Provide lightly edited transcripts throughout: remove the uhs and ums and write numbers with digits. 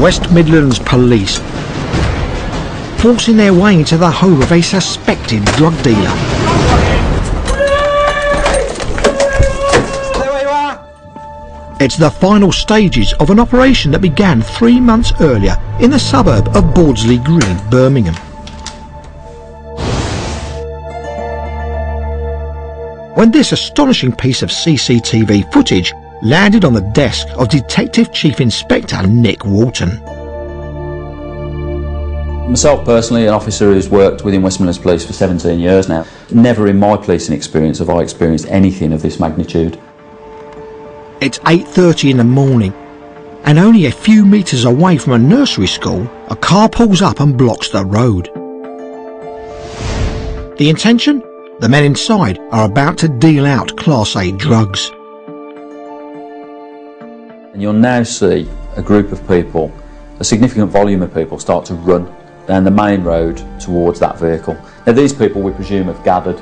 West Midlands Police, forcing their way into the home of a suspected drug dealer. It's the final stages of an operation that began 3 months earlier in the suburb of Bordesley Green, Birmingham. When this astonishing piece of CCTV footage landed on the desk of Detective Chief Inspector Nick Walton. Myself personally, an officer who's worked within West Midlands Police for 17 years now, never in my policing experience have I experienced anything of this magnitude. It's 8:30 in the morning, and only a few metres away from a nursery school, a car pulls up and blocks the road. The intention? The men inside are about to deal out Class A drugs. And you'll now see a group of people, a significant volume of people, start to run down the main road towards that vehicle. Now these people, we presume, have gathered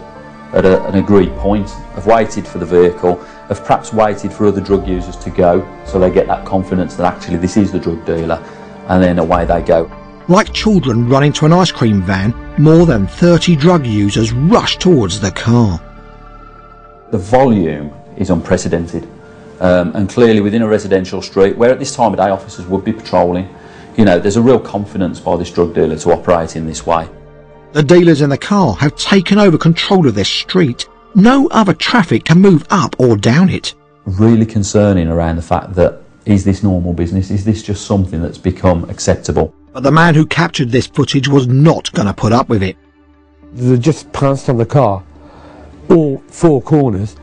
at an agreed point, have waited for the vehicle, have perhaps waited for other drug users to go, so they get that confidence that actually this is the drug dealer, and then away they go. Like children running to an ice cream van, more than 30 drug users rush towards the car. The volume is unprecedented, and clearly within a residential street, where at this time of day officers would be patrolling, you know, there's a real confidence by this drug dealer to operate in this way. The dealers in the car have taken over control of this street. No other traffic can move up or down it. Really concerning around the fact that, is this normal business? Is this just something that's become acceptable? But the man who captured this footage was not going to put up with it. They just pounced on the car, all four corners,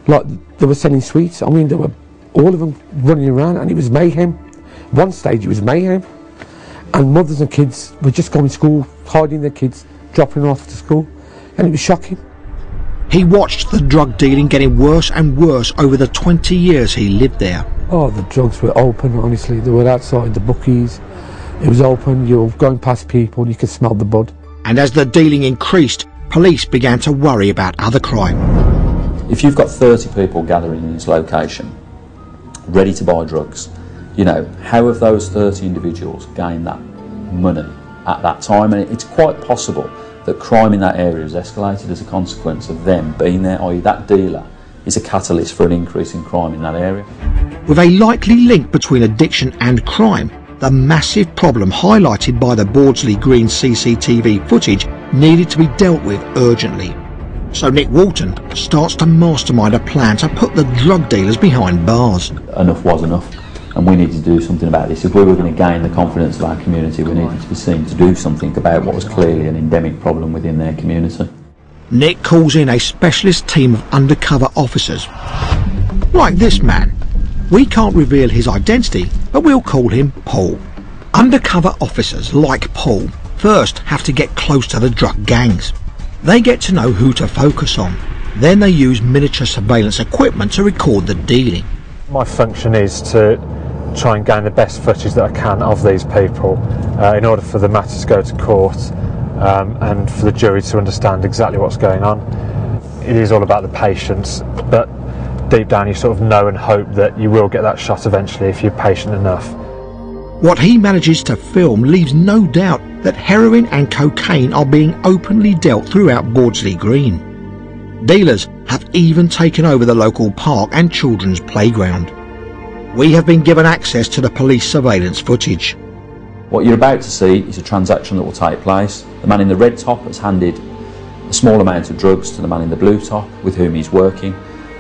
like they were selling sweets. I mean, they were all of them running around, and it was mayhem. One stage it was mayhem, and mothers and kids were just going to school, hiding their kids, dropping them off to school, and it was shocking. He watched the drug dealing getting worse and worse over the 20 years he lived there. Oh, the drugs were open, honestly. They were outside the bookies. It was open, you were going past people, you could smell the bud. And as the dealing increased, police began to worry about other crime. If you've got 30 people gathering in this location, ready to buy drugs, you know, how have those 30 individuals gained that money at that time? And it's quite possible that crime in that area has escalated as a consequence of them being there, i.e. that dealer is a catalyst for an increase in crime in that area. With a likely link between addiction and crime, the massive problem highlighted by the Bordesley Green CCTV footage needed to be dealt with urgently. So Nick Walton starts to mastermind a plan to put the drug dealers behind bars. Enough was enough, and we needed to do something about this. If we were going to gain the confidence of our community, we needed to be seen to do something about what was clearly an endemic problem within their community. Nick calls in a specialist team of undercover officers. Like this man. We can't reveal his identity, but we'll call him Paul. Undercover officers like Paul first have to get close to the drug gangs. They get to know who to focus on. Then they use miniature surveillance equipment to record the dealing. My function is to try and gain the best footage that I can of these people in order for the matter to go to court and for the jury to understand exactly what's going on. It is all about the patience, but deep down you sort of know and hope that you will get that shot eventually if you're patient enough. What he manages to film leaves no doubt that heroin and cocaine are being openly dealt throughout Bordesley Green. Dealers have even taken over the local park and children's playground. We have been given access to the police surveillance footage. What you're about to see is a transaction that will take place. The man in the red top has handed a small amount of drugs to the man in the blue top with whom he's working.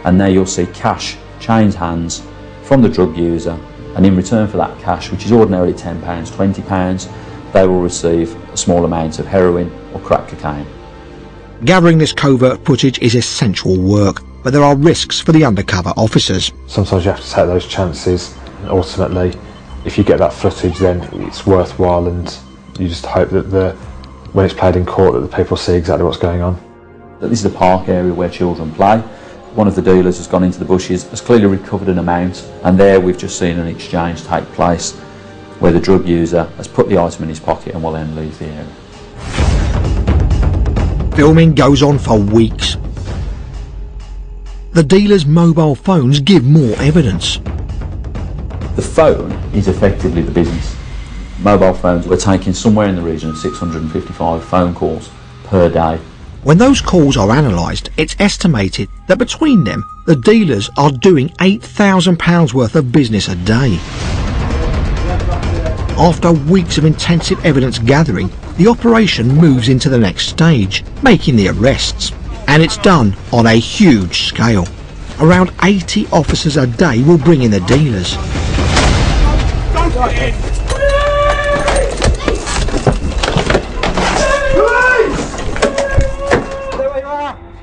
And there you'll see cash change hands from the drug user, and in return for that cash, which is ordinarily £10, £20, they will receive a small amount of heroin or crack cocaine. Gathering this covert footage is essential work, but there are risks for the undercover officers. Sometimes you have to take those chances. Ultimately, if you get that footage, then it's worthwhile, and you just hope that when it's played in court that the people see exactly what's going on. This is a park area where children play. One of the dealers has gone into the bushes, has clearly recovered an amount, and there we've just seen an exchange take place where the drug user has put the item in his pocket and will then leave the area. Filming goes on for weeks. The dealers' mobile phones give more evidence. The phone is effectively the business. Mobile phones were taking somewhere in the region of 655 phone calls per day. When those calls are analysed, it's estimated that between them, the dealers are doing £8,000 worth of business a day. After weeks of intensive evidence gathering, the operation moves into the next stage, making the arrests. And it's done on a huge scale. Around 80 officers a day will bring in the dealers.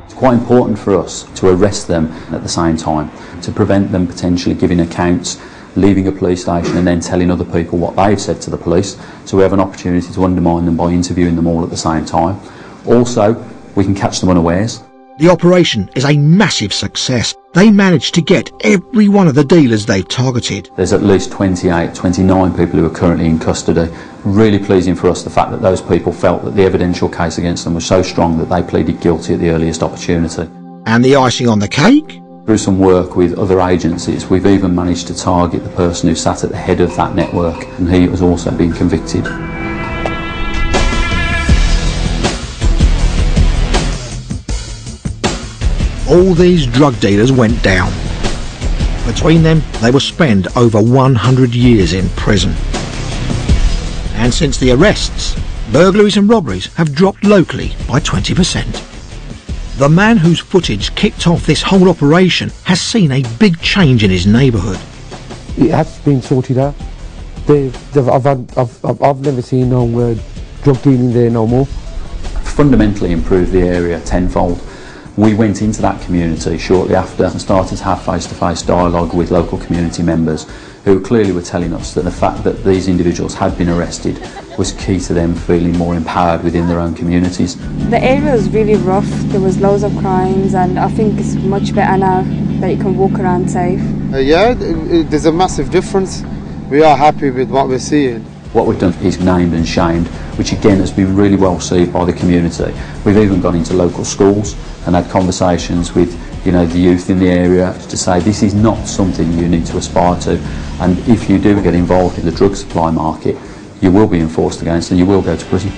It's quite important for us to arrest them at the same time, to prevent them potentially giving accounts, leaving a police station and then telling other people what they've said to the police. So we have an opportunity to undermine them by interviewing them all at the same time. Also, we can catch them unawares. The operation is a massive success. They managed to get every one of the dealers they've targeted. There's at least 28, 29 people who are currently in custody. Really pleasing for us the fact that those people felt that the evidential case against them was so strong that they pleaded guilty at the earliest opportunity. And the icing on the cake? Through some work with other agencies, we've even managed to target the person who sat at the head of that network, and he has also been convicted. All these drug dealers went down. Between them, they will spend over 100 years in prison. And since the arrests, burglaries and robberies have dropped locally by 20%. The man whose footage kicked off this whole operation has seen a big change in his neighbourhood. It has been sorted out. I've never seen no drug dealing there no more. Fundamentally improved the area tenfold. We went into that community shortly after and started to have face-to-face dialogue with local community members who clearly were telling us that the fact that these individuals had been arrested was key to them feeling more empowered within their own communities. The area was really rough, there was loads of crimes, and I think it's much better now that you can walk around safe. Yeah, there's a massive difference. We are happy with what we're seeing. What we've done is named and shamed, which again has been really well received by the community. We've even gone into local schools and had conversations with the youth in the area to say this is not something you need to aspire to, and if you do get involved in the drug supply market, you will be enforced against and you will go to prison.